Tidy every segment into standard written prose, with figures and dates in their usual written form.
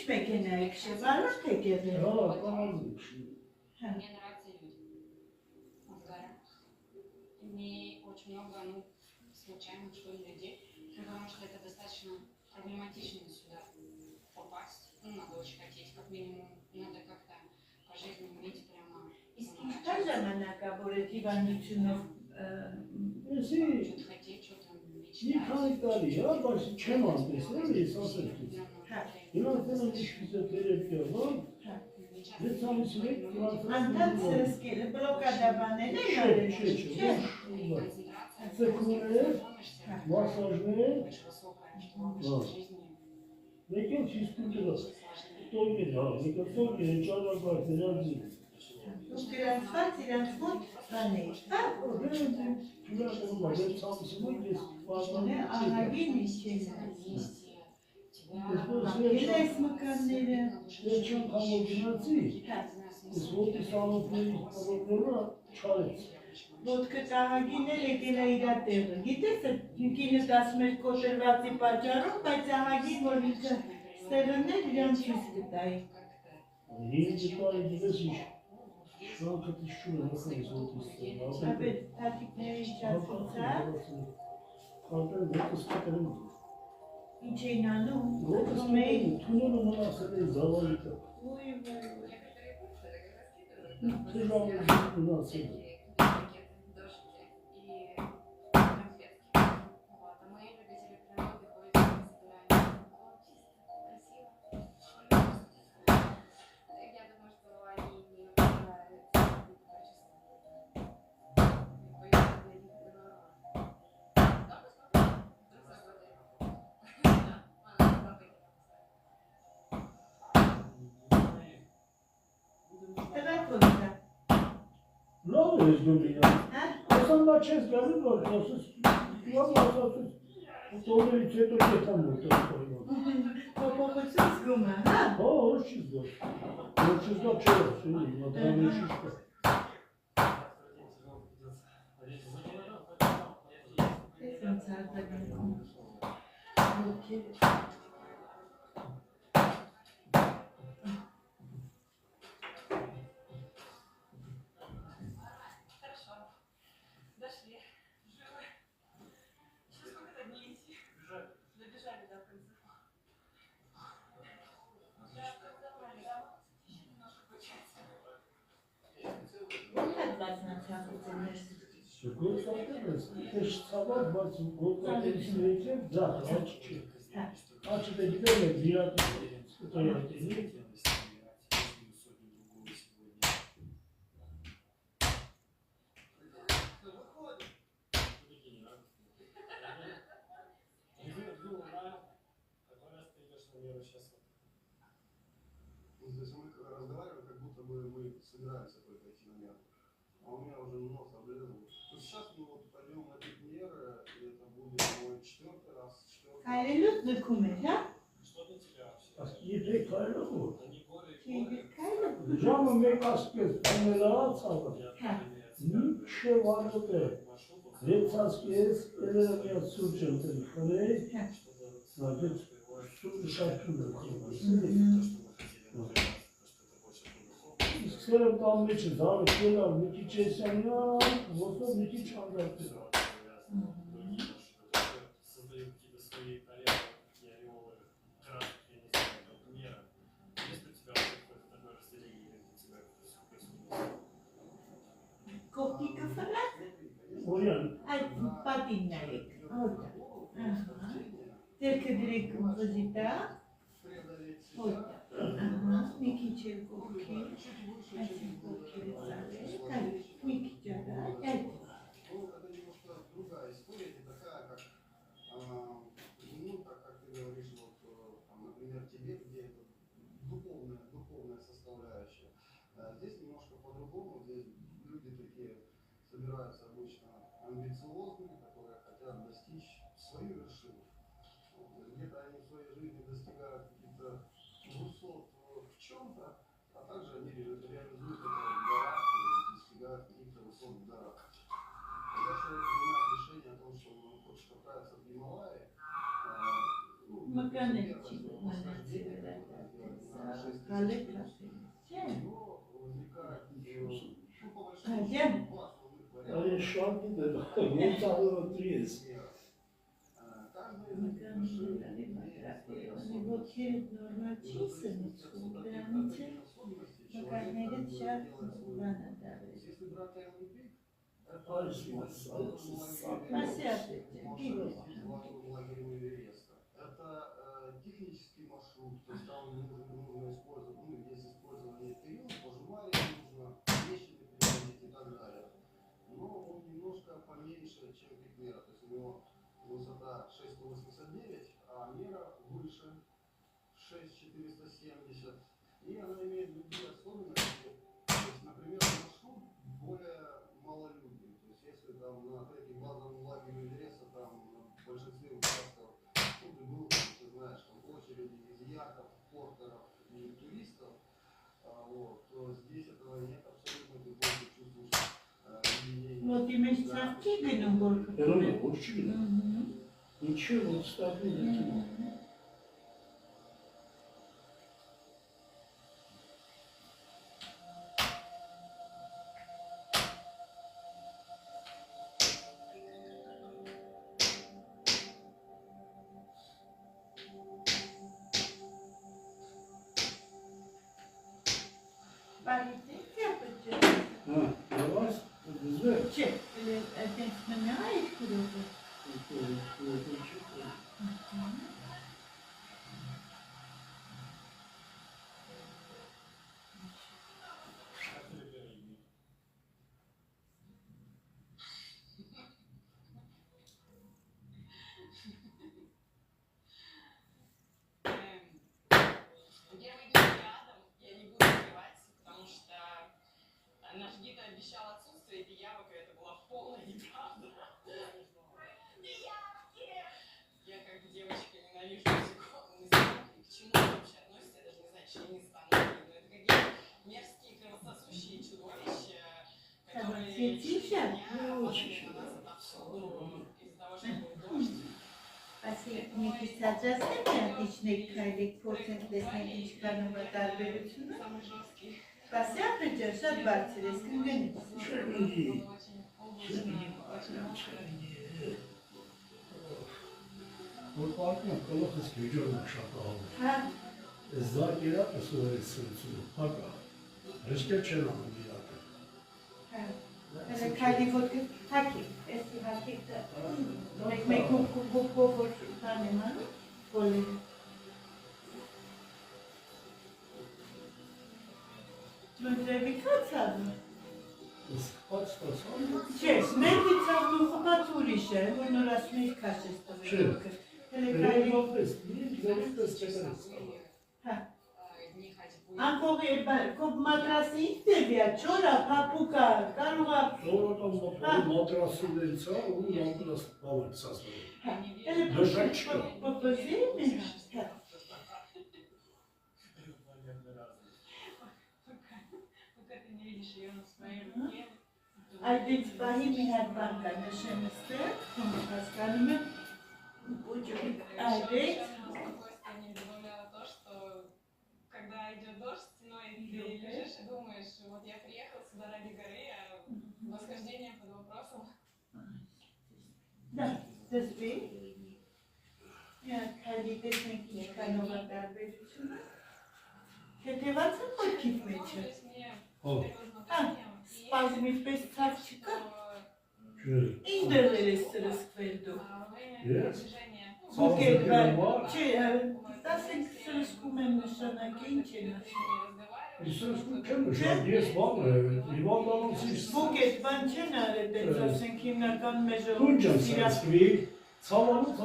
Ինչ մեքենա եք շեվարորդ եք եղել։ Мне нравятся люди в горах. Не очень много, случайных, что ли, людей, потому что это достаточно проблематично сюда попасть. Надо очень хотеть, как минимум, надо как-то по жизни уметь прямо Ինչ ժամանակա, որ այդ հիվանդությունով что-то хотеть, что-то Մի քանի տարի, բայց չեմ անտեսել, ես ասել քեզ։ Իրանցանը միշտ թերապիա, հա։ Դե ցամիցի անդած սկելը բլոկադաբանել են արել։ Ծեքուներ, մասաժներ, մեկեն ֆիզկուլտուրա, տորմեր, հա, մեկը ճարվագարներ, արձի։ Դուք գրանցված իրանց մոտ բաներ, հա։ Դե ցամիցի մոտ ես Ահագին միջենա։ Ես մկանները։ Ես չեմ կամով գնացի, ես ոտիս անոթների հավողները չարեց։ Ոտքը ահագինել եկել է իրա տեղը։ Գիտես, յուկինը 11 կոտրվածի պատճառով, բայց ահագին, որ ինքը ստեղներ իրան չիս կտայի։ Հինչ տարի գիտես ինչ, շանքըտ իշում է հակարիս ոտիս տեղը։ Ապետ թատիկների իջացուցա։ Կարտեն ոտս կտերում։ Ինչ էին անում։ Ոտս կտերում, թունելը մնասել է զավալի տակ։ Ոյ, Թե ժամը մնասել է։ Լավ ես դու մինան, ասանդա չես գալու, որ ասես, լավ ասացուս, տորներից հետո կետան մոտը։ Փոփոխություն զգում է, հա։ Հա, որ չի զգա, որ չի զգա չէ, սյունի, մատրանի շիշկա։ Ես ոնց արձագանքում, ոգեր Գործ ատել ես, ես ծավակ, բայց գործատելիս մեկ է, ձախ, աչ չի։ Աչը դե գիտել է վիրատի, Здесь мы разговариваем, как будто бы мы собираемся только идти на меру. А у меня уже нос облезал. То сейчас мы вот пойдем на премьеры, и это будет мой 4-й раз. Հայրելուց նքում էր, հա։ Եթե կայլը որ։ Քայլը։ Ժամը մեկ ասկես, տանելաա ծավը։ Մինչև արոտ է, լեցասկես, էլերը միած սուրջ եմ տրի խրեի, նագեց սուրջ շարքում է խրեի։ Իսկ սերեմ տան մեջ է, դարը կելար, մի քիչ էսյանյան, ոսով մի քիչ անդարդել։ Կողքիկը ֆրակ։ Օրյան։ Այդ պատինն արեք, հոտա։ Ձերքը դրեք վզիտա, հոտա։ Մի քիչ էլ կողքի, այսին կողքերը ծարեք, կալի, մի քիչ ադար, այդ։ Это немножко другая история, не такая, как, как ты говоришь, вот, там, например, тебе, где это духовная составляющая. Здесь немножко по-другому, здесь люди такие собираются обычно амбициозные, которые хотят достичь свою вершину. Где-то они в своей жизни достигают каких-то высот в чем-то, а также они реализуют это в горах и достигают каких-то высот в горах. Когда человек принимает решение о том, что он хочет отправиться в Гималаи, 6 Հալե тысяч. կասել։ У Չէ։ него возникает, ну, по большому А, счету, я- два основных Այն варианта. շատ դեր, ոնց ալոտրի ես։ Каждая из этих машин имеет свои Они ոտքերդ նորմալ չի սնուցում, դրանից է մկարներդ շատ բանը դավեր։ Если брать L&B, Այս մասը, Մասի ապետ է, գիրը։ лагерем Эвереста. Это технический маршрут, то есть там нужно использовать, ну, есть использование перил, пожимали нужно, вещи переводить и так далее. Но он немножко поменьше, чем Пикмера, то есть у него высота 689, а мера выше 6470. И она имеет другие особенности. То есть, например, маршрут более малолюдный. То есть если там на треке базовом лагере Эвереста там в большинстве участков, ну, ты был, ты знаешь, там очереди из яков, портеров и туристов, вот, то здесь этого нет абсолютно, ты больше чувствуешь людей. Մոտի մեջ ցավ չի գնում, որ Երոն է, ոչ չի գնա։ Ահա։ Ինչի որ ստակում է գնում։ Բարիթ է պճը։ Հա, եղած, դզվեր։ Չէ, այդպես մնա այդ քրովը։ Первый день рядом я не буду скрывать, потому что наш гид обещал отсутствие пиявок, и это была полная неправда. Пиявки! Я как девочка ненавижу насекомых. И к чему они вообще относятся, я даже не знаю, членистоногие, но это какие-то мерзкие кровососущие чудовища, которые через дня падали на нас отовсюду из-за того, что был дождь. Ասի մի քիչ ցածրացնեմ իջնեք քայլեք փորձենք տեսնենք ինչքանով է տարբերությունը։ Самый жесткий. Ասի ապեջը շատ բարձր է, կընկնի։ Որ պարկնա կլոխս գեջորն շատ աղում։ Հա, Ես զակ իրակ ես որ ես սրցում, հակա։ Հեշտեր չեն անում իրակը։ հա։ Հələ քայլի ոտքը հակի, էսի հակի դա։ Մեկ որ տանեմ անում, բոլերը։ Մնդրևի կացավը։ Ես խաց տասան։ Չէ, մերվի ծավն ու խպած ուրիշ է, որ նոր ասում էի քաշ ես տվել Չէ։ ոտքը։ Հələ քայլի, Վերևապես, վերևպես չկրես։ հա։ Дни ходьбы. Անկողի կոպ մատրասի ինչ դեպիա, չորա, պապուկա, կարուղա, Սովորական մատրասիներից է, ու մատրաս բավը սասվել։ հələ պոպոզի մեն, հա։ Пока ты не видишь ее на своей руке. Այդից պահի մի հատ բան կա նշեմ ստեղ, ում հասկանում եմ, ուջուկ այդեց, Спокойствие не добавляло то, что когда идет дождь стеной, ты лежишь и думаешь, вот я приехал сюда ради горы, а восхождение под вопросом. դա, դզվի, քայլի տեսնենք ինչքանով է տարբերությունը, հետևած եմ ոտքիդ մեջը, սպազմի պես ցավ չկա, ինտեղ էր ես սրսկվել դու, բուկետ բար, չէ, դասենք սրսկում եմ նշանակի, ինչ են ասում, Իսրսկում չեմ նշան, ես բան է, հիվանդանոցից բուկետ բան չեն արել, դենց ասենք հիմնական մեր Քունջ եմ ժողովուրդը սրսկվի, ցավանուց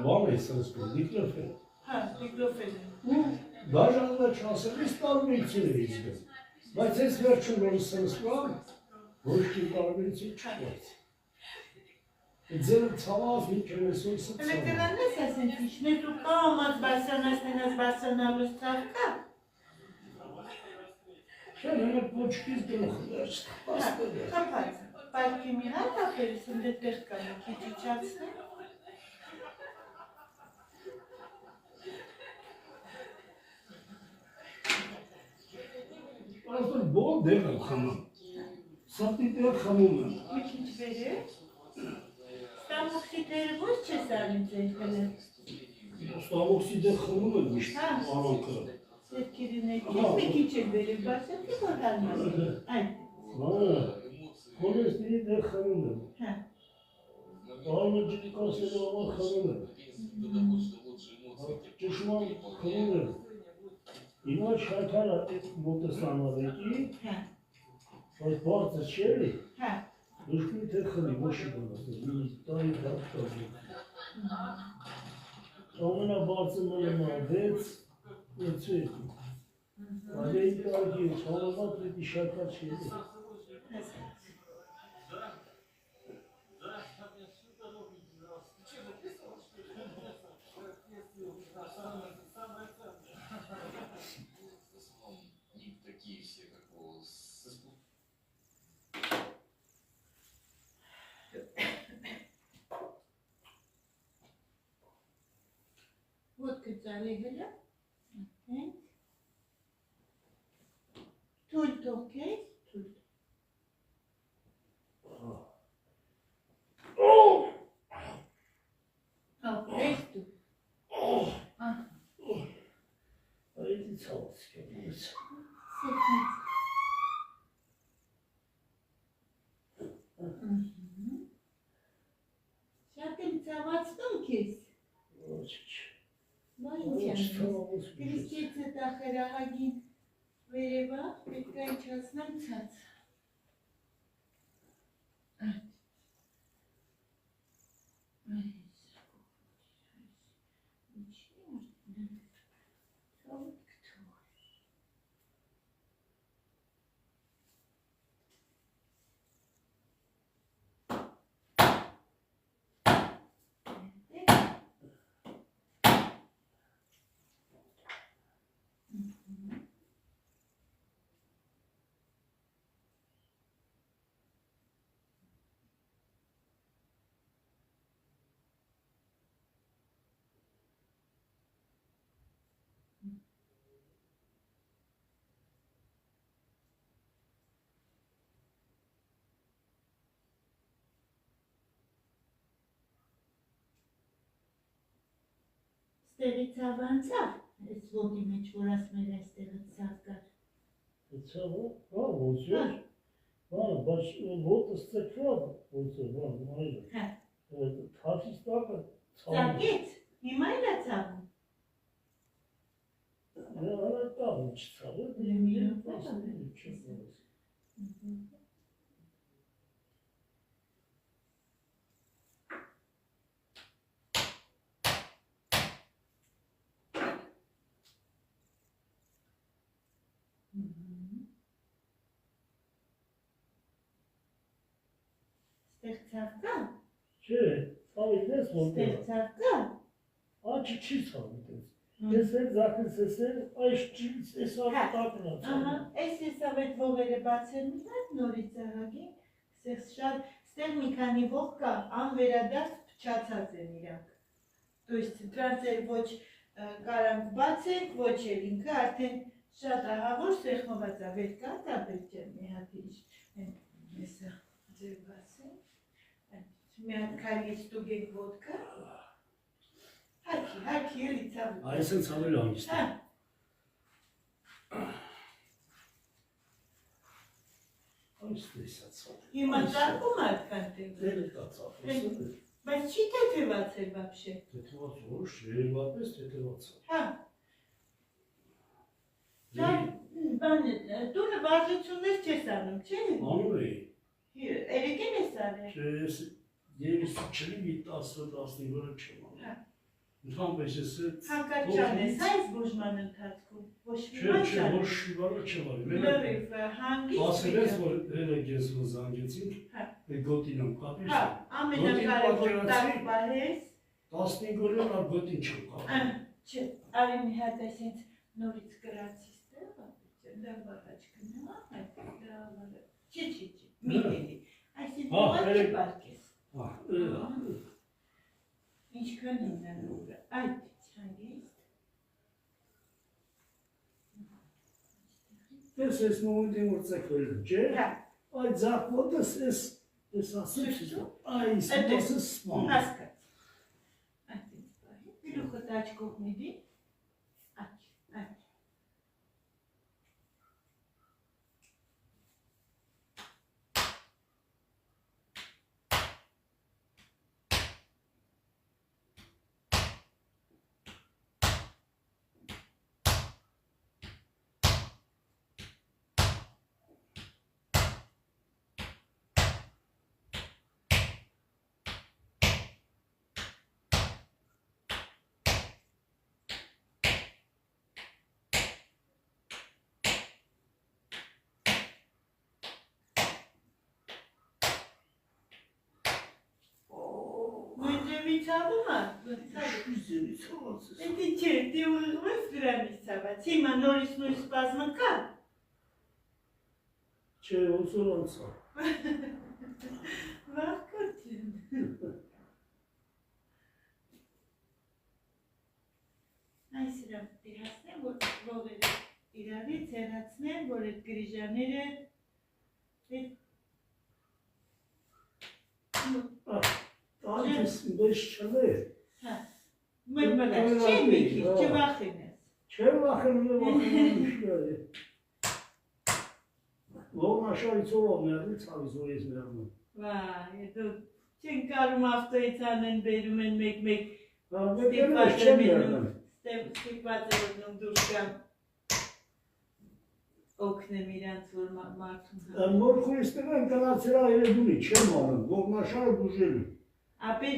բան է սրսկում, դիկլոֆել։ հա, դիգլոֆել է, Ու դաժանվա չասելիս տարբերություն է իզգում, բայց ես վերջում որ սրսկվամ, ոչ կի տարբերություն չկայց։ Ձերը ցավազ մի կերեսորսը Հələ ցավ։ կրանես ասենք իջնես ու կամած բարսանացնենաս բարսանալուս ցավ կա, Չեն հենը պոչկից գլուխը վերջ, պաստել է։ խապած, պարկի մի հատ ապերս ընդե տեղ կա, մի քիչ իջացնեմ, ասել բոլ դեր եմ խմում։ Սատի դեր խմում եմ։ Մի քիչ վերը։ Ստամոքսի դերը ոչ չես արին ձեր հլը։ Ստամոքսի դեր խմում եմ միշտ արանքը։ Ձերքերի ներքից մի քիչ էլ վերը բացակի որ հարմար։ Այդ։ Կոլեստերի դեր խմում եմ։ Հա։ Արմաջի կասելու համար խմում եմ։ Ճշմարտ խմում եմ։ Հիմա շաքարը մոտեսանավեկի, բայց բարձր չէ էլի։ Հա։ Դուշկի թե խմի, ոչի բանաս, մի տարի դարձ կազմի։ Ամենաբարձր մնում է 6-2։ Ալեի տարգի, համավատ պետի շաքար չի էլի։ Такие все, как у Вот կծալի հլը։ Թույլ թողքես, թույլ։ Ապրես դու։ Այդի ցավս կենից։ Շատ եմ ծավացնում քեզ։ Ոչ չէ։ Բա ինչ եմ։ Գրիստիցը տախերահագին վերևա, պետք է իջացնեմ ցած։ Ստեղից ավանցավ, ես ոտի մեջ, որ ասմեր այստեղից սավ կար։ Ցավը, ոնց է։ Բայց ոտը ստեկավ, ոնց է, մայրը։ Հա։ Թաթից տակը Ծակեց, հիմա էլ է ծավում։ Հələ տաղ ինչ ցավը, Ստեղծավ կա։ Չէ, ցավի դես ոնց է։ Ստեղծավ կա։ Աչի չի ցավի դես։ Ես էլ զախես էլ այս ճից էս արտակն է։ Ահա, այս եսավ այդ ողերը բացել միլար, նորից ահագին, ստեղ մի քանի ող կա, անվերադարձ փչացած են իրանք։ То есть դրանց էլ ոչ կարանք բացենք, ոչ էլ ինքը արդեն շատ ահավոր սեղմված է, վեր կա տաբեր ջան, մի հատ ինչ, եսա ձեր բացենք, մի հատ քարի ստուգենք ոտկա, հարկի էլի ծավու։ Այս են ցավել հանգիստ։ Հա։ Այս տեսած։ Հիմա ծարկում արդքան տեղ։ Դերը կա ցավ։ Բայց չի թեթևաց էլ բապշե։ Թեթևաց ոչ, երևապես թեթևաց։ Հա։ Տունը վարժություններ չես անում, չէ՞։ Անում էի։ Երեկեն ես արել։ Չէ, ես չլինի 10-15 օր չեմ անում։ Հա։ Ընդհանրապես ես Հանկարճան ես այս բուժման ընթացքում, ոչ մի Չէ, ոչ շիվարը չեմ արել։ լրիվ հանգիստ։ Ասել ես, որ հերեք ես որ զանգեցինք, գոտին եմ կապիր։ Հա, ամենակարևոր տակ պահես։ 15 օրը ար գոտին չեմ կապիր։ Չէ, արի մի հատ այսինչ նորից կրացի ստեղը, դա վարաչ կնա, Չի, մի էլի, այսինչ նոհա չպարկես։ Ինչքան իննանուրը, այդ հանգիստ։ Ես ես մոմենտին որ ծեքվել եմ, չէ՞։ Հա, Այդ ձախոտս ես ասում Շուշու։ այս մասը սպան։ հասկաց։ Այդպես պահի, գլուխը աչ կողմերի, աչ։ Մոյդրևի ցավում է, Շուզերի ցավացես։ Էդի չէ, դի ուղղում ես դրանից ցաված, հիմա նորից նույն սպազմը կա։ Չէ, ոնց որ անցա։ Վախկոտ Այս իրամ տիրասնեմ, որ ողերը իրավից հեռացնեմ, որ այդ գրիժաները Տանքս մեզ չներ։ մրմրած, չէ մի քիչ, չվախենես։ Չէ վախենում վախենում Լողնաշարից ով մերնի ցավից որ ես մերնում։ Վայ, դու չեն կարում ավտոյից անեն բերում են մեկ-մեկ Մեկերս չեմ մերնում։ ստիպված է որնում դուրս կամ օգնեմ իրանց, որ մարդում Մորքուրիս տղան կնացել այրեդունի, չեմ անում, լողնաշարը բուժելու։ Ապեր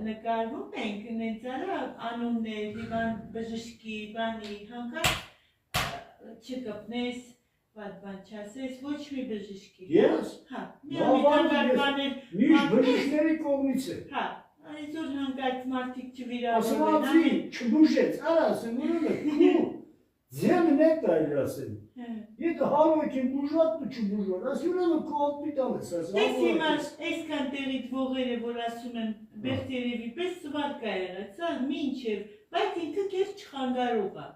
նկարվում ենք, նենցարը անուններ, դիվան բժշկի, բանի, հանկար չկպնես, բան չասես, ոչ մի բժշկի։ Ես? Հա, միամիտանգար բաներ, Միշտ բժիշկների կողմից է։ հա, այսօր հանկարծ մարդիկ չվիրավորվեն, Ասմացի, չբուժեց, արասեմ, ուրում է, կու, ձեմն է տայր ասեմ։ Եթե հարոքին բուժված ու չբուժված, ասի ուրեմը քո հոսպիտալ ես ասում։ Ես հիմա այսքան տեղից ողերը, որ ասում են Բերտերևի պես սվարկա եղած, սա մինչև, բայց ինքը կես չխանգարող է։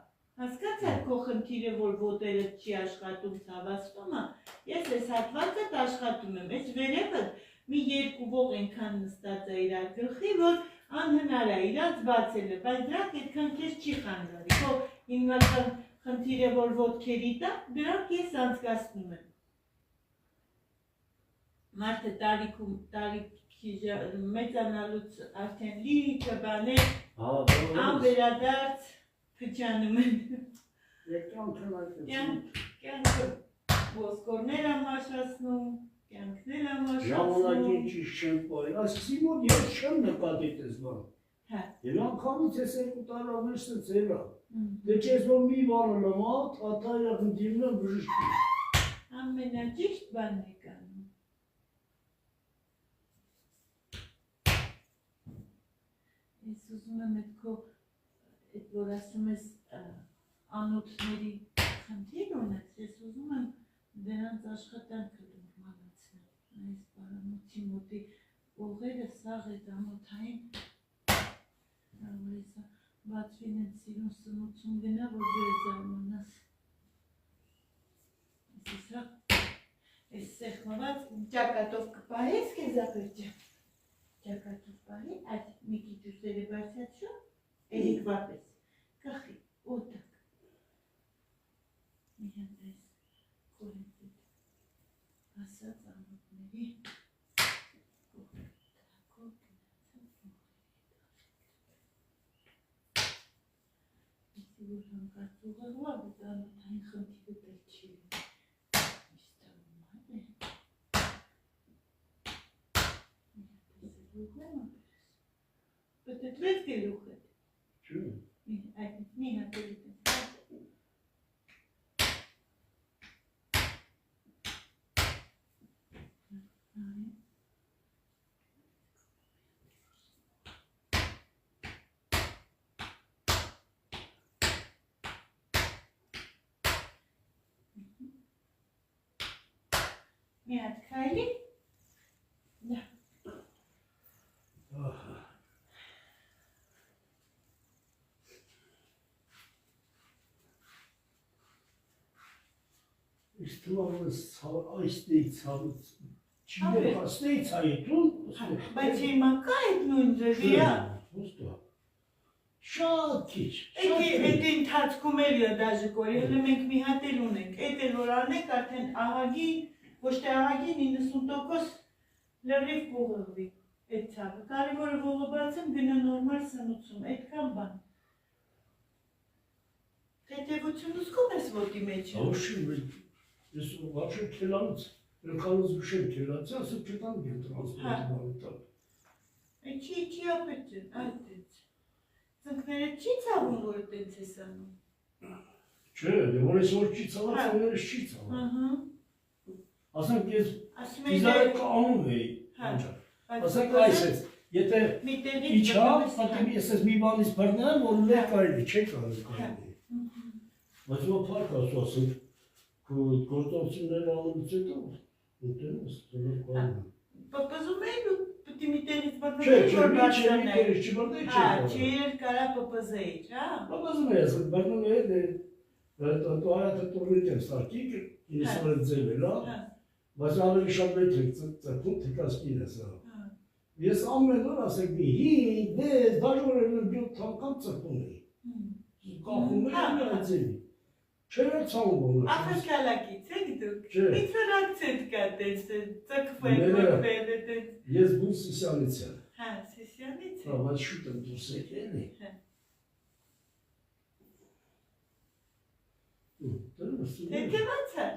Հասկացար քո խնդիրը, որ ոտերը չի աշխատում, ցավացնում է, ես այս հատվածը աշխատում եմ, այս վերևը մի երկու ող ենքան նստած է իրար գլխի, որ անհնար է իրանց բացելը, բայց դրանք այդքան կես չի խանգարի, քո հիմնական խնդիրը, որ ոտքերի տա, դրանք ես անցկացնում եմ։ Մարդը տարիքի մեծանալուց արդեն լիքը բաներ անվերադարձ փչանում են։ Կյանքը ոսկորներ ամաշացնում, կյանքներ ամաշացնում։ Ժամանակին ճիշտ չեմ պարել, ասիսի մոտ ես չեմ նկատի տես բան։ Եվ անգամից ես երկու տարավեր սծելա։ Դե չես որ մի բանը նմա, թաթա իրախնդիրն եմ բժշկի։ Ամենաճիշտ բանն է կանում։ Ես ուզում եմ այդ քո, այդ որ ասում ես անոթների խնդիր ունես, ես ուզում եմ դրանց աշխատանքը նորմալացնել։ Այս բարամոթի մոտի ողերը սաղ այդ անոթային բացվին են սիրուն սնուցում գնա, որ դու ես զարմանաս։ Ես սեղմված ճակատով կպահես կեզ ապերջը։ Ճակատով պահի, այդ մի քիչ ուսերը բարձրացու, էլիկվա պես, կախի, օտակ։ Մի հատ այս խորհետ ասած անոտների որ հանկարծ ուղղવા, որ անոթային խնդիրը պետք չի լինի։ Միշտ անում է։ Պտտվեց գլուխդ։ Չու։ Այդ մի հատելի տես։ Մի հատ քայլի, դա։ Իստուալս այստեղ ցավից չիներ աստեղ ցայտուն բայց հիմա կա այդ նույն ձևի է։ Ոստա շատ քիչ Այդ ընթացքում էլ է դաժե կորի, հələ մենք մի հատ էլ ունենք, այդ էլ որ անենք արդեն ահագի, ոչ թե ահագի 90% լրիվ կողողվի այդ ցավը։ Կարևորը ողոբացեմ գնա նորմալ սնուցում, այդքան բան։ Թեթևությունը զգում ես ոտի մեջ։ Աշին ես вообще քելանց Рукалuz bir şey kirlatsa sıkıntı bir transport var. Չի ապետ, այդից։ Ծնկները չի ցավում, որ այդպես ես անում։ Չէ, որից որ չի ցաված, այլևս չի ցավում։ Ահա։ Ասենք ես Ասում եմ դիզայն անում էի, անջա։ Ասենք այսպես, եթե իջա, պատիվ ես ես մի բանից բռնեմ, որ լեկ կարելի, չէ կարելի։ Բայց ո փառք ասում, գործողությունները անելուց հետո ուտելուց դեռ կողմ։ Պապազում եմ ու պիտի մի տեղից բռնեմ, Չէ, որ մի բարձրանայի։ չբռնեի, Հա, չէր կարա պապազեի, հա։ Պապազում ես, բռնում է, դու հայատը տորույթ եմ ստարկի, ինձ որ ձև է, լա։ Բայց ավելի շատ մեկ եք ծրքում, թեկաս կինես, հա։ Ես ամեն օր ասեք մի 5, 6, դաժորել եմ 7 անգամ ծրքում էի։ Կախում եմ ձևի։ Չէ ցավում։ Ախր կալակից եք դուք։ Չէ։ Ինչ որ ակցենտ կա դες ծկվել, դες։ Ես բուն սիսյանից եմ։ Հա, սիսյանից Հա, բայց շուտ եմ դուրս եկել է։ Թեթևացար։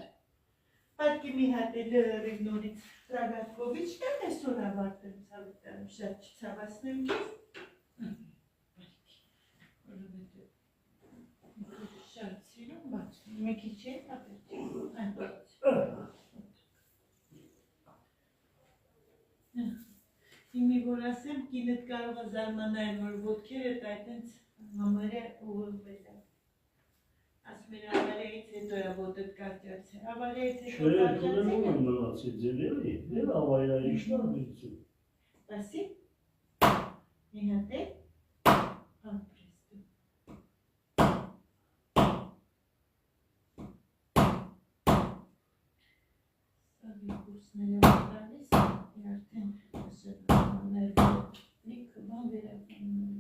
Պատկի մի հատ էլ լրիվ նորից Ռագատկովիչն եմ այսօր ավարտեմ ցավիտան, շատ չցավացնեմ քեզ։ Շատ սիրում, բայց մեկի չէ, Հիմի որ ասեմ, կինդ կարող է զարմանալ, որ ոտքերդ այդենց համարը ուղղվել է։ Ասում էր ավարեից հետո է ոտդ կարճաց է, ավարեից հետո կարճաց է։ Չէ, կունենում եմ մնացի ձևերի, դեր ավայրա իշնար բիցում։ Բասի, մի հատ է, ապրեստու։ Սավի կուրսները վտալիս, արդեն ասել ներվիկ բան վերականում։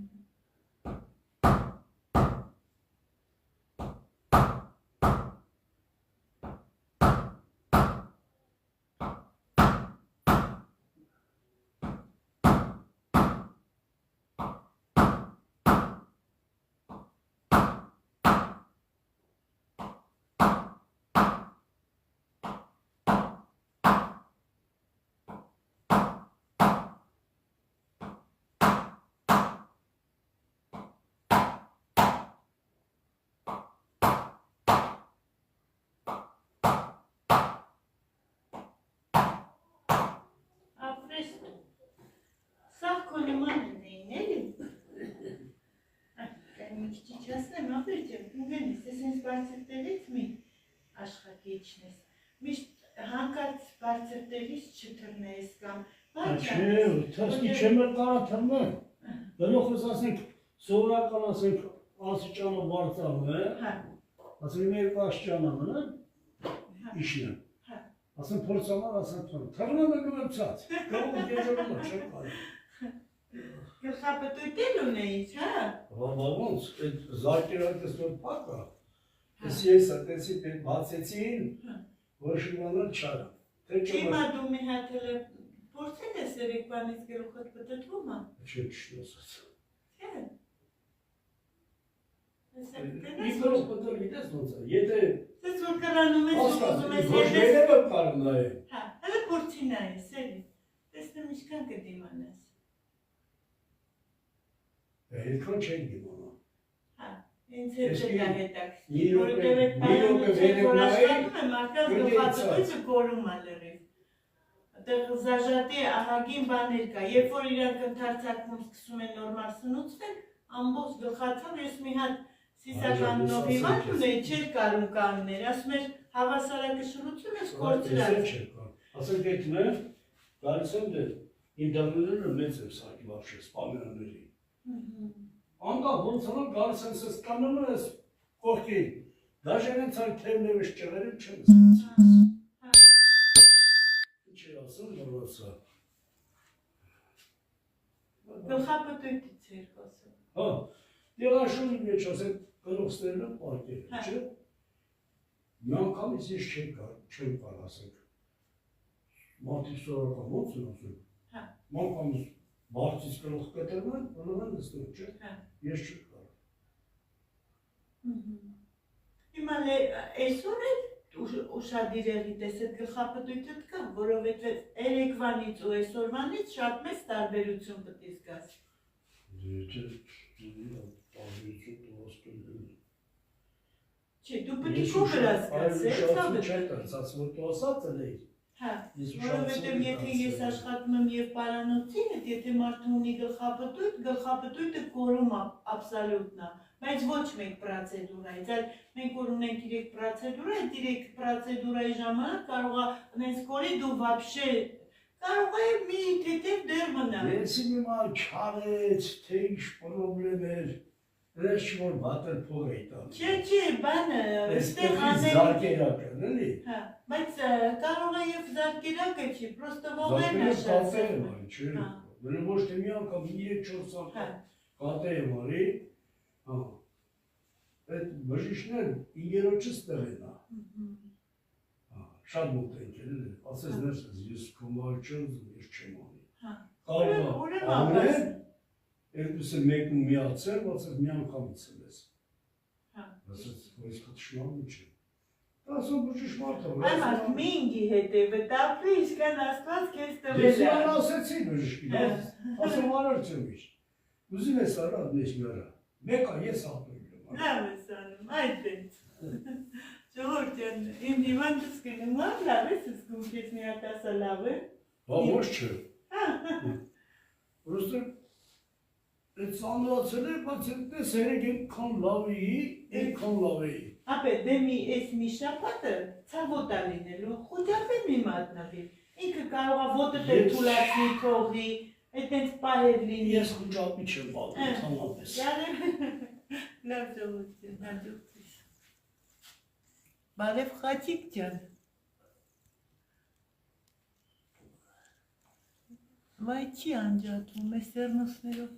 Սաղ քո նման են էլի։ Մի քիչ իջացնեմ, ապեր ջեմ, ուղենես, ես հենց բարձր տեղից մի աշխատի իջնես։ Միշտ հանկարծ բարձր տեղից չթռնես կամ Չէ, թասկի չեմ էլ կարա թռնեմ։ Գլուխս ասենք, սովորական ասենք, աստիճանը բարձրանում է, ասենք երկու աստիճան մնան, իշնեմ։ Ասենք փորձանալ, ասենք թռնում եմ գնում ցած, գալու գեժերում չեմ կարի։ Գլխապտույտ էլ ունեիք, հա։ Ոնց, այդ զարկերակս որ պակա, ես այդեցի բացեցին, որ շիմանալ չարա։ Հիմա դու մի հատ էլ փորձել ես երեկվանից գլուխդ պտտվում է։ Չէ, չնոսած։ Չէ։ Մի գլուխ պտտել գիտես ոնց է, եթե Ես որ կրանում ես ուզում ես ոչ ներև եմ կարում նայել։ Հա, հələ փորձի նայես, էլի։ Տեսնեմ ինչքան կդիմանաս։ Հետքան չեն դիմանա։ Հա, ինձ հետ դա հետաքրքիր, մի որովհետև այդ պայմանները որ աշխատում եմ, արկած գլխապտույտը կորում է լրիվ։ Այդտեղ զաժատի ահագին բաներ կա, երբ որ իրանք ընդարձակվում սկսում են նորմալ սնուցվել, ամբողջ գլխացավ ես մի հատ Սիսականով հիվանդ ունեի, չէր կարում կաններ, ասում էր հավասարակշռություն ես կործրած։ Ասենք էքն է, գալիս եմ դե, իմ դարները մեծ եմ սարկի վարշե, սպամերանների։ Անկա ոնց անով գալիս եմ սես կաննում ես կողքի, Դաժե հենց այն թերներս ճղերը չեմ ստացել։ Ինչ է ասում նորոսա։ Գլխապտույտից էր խոսում։ Հա, դեղաշունի մեջ ասել կրոքստերն պարկել, չէ՞։ Մի անգամից ես չեմ կար ասեք։ Մարդիկ սորական ոնց են ասում։ Հա։ Մանկամից բարձից կրող կտրվան, ոնով են նստում, չէ։ Հա։ Ես չեմ կար։ Հիմա այսօր էլ ուշադիր եղի տեսել գլխապտույտը կա, որովհետև երեկվանից ու այսօրվանից շատ մեծ տարբերություն պետք է զգաս։ Չէ, դու պետք է կողր ասկաս, Հա, որովհետև եթե ես աշխատում եմ և պարանոցի հետ, եթե մարդը ունի գլխապտույտ, գլխապտույտը կորում աբսոլյուտնա, բայց ոչ մեկ պրացեդուրայից, այլ մենք որ ունենք իրեք պրացեդուրա, այդ իրեք պրացեդուրայի ժամանակ կարող է նենց կորի դու վաբշե, կարող է մի թեթև դեր մնա։ Ես իմ իմա չարեց, թե ինչ պրոբլեմ էր, դրես որ բատր փող էի տան։ Չէ, բանը, այստեղ զարկերակը, նելի։ Հա, բայց կարող է և զարկերակը չի, պրոստը ողերն է շատ զարկերակը կատե եմ արի, չէ, բրը ոչ թե մի անգամ 3-4 անգամ կատե եմ արի, այդ բժիշկներ ինգերոչս տեղ են, շատ մոտ ենք էլ, ասես ներսես, ես կոմար չեմ զում, ես չեմ անի։ Կարող անեն, երկուսը մեկն միացել, ասես մի անգամից եմ ես։ Ասես, այս խտշմարն չեմ։ Ասում բժիշկ մարդը։ Այմարդ մինգի հետևը տապրի, իսկան ասկված կեզ տվել է։ Ես իրան ասեցի բժիշկին, ասում արար չեմ իշտ։ Ուզին ես արար դես միարա, մեկա ես ատում եմ։ Լավ ես անում, այդ ենք։ Ժողորդ յան, իմ հիվանդս կնում եմ, լավ ես զգում կեզ մի հատ ասա լավ է։ Բա ոչ չէ։ Պրոստը այդ ծանրացել է, բայց այդպես հերեկ ենքան լավ էի, ենքան լավ էի։ Ապե, դե ես մի շապատը ցավոտ է լինելու, խուտյապ է մի մատնավի։ Ինքը կարող է ոտըտ է թուլացնի թողի, այդենց պահեր լինի։ Ես խուճապի չեմ բալում, թանապես։ Լավ ժողոտ յան, հաջողցիս։ Բարև խաչիկ ջան։ Վայ չի անջատվում, ես սերնոսներով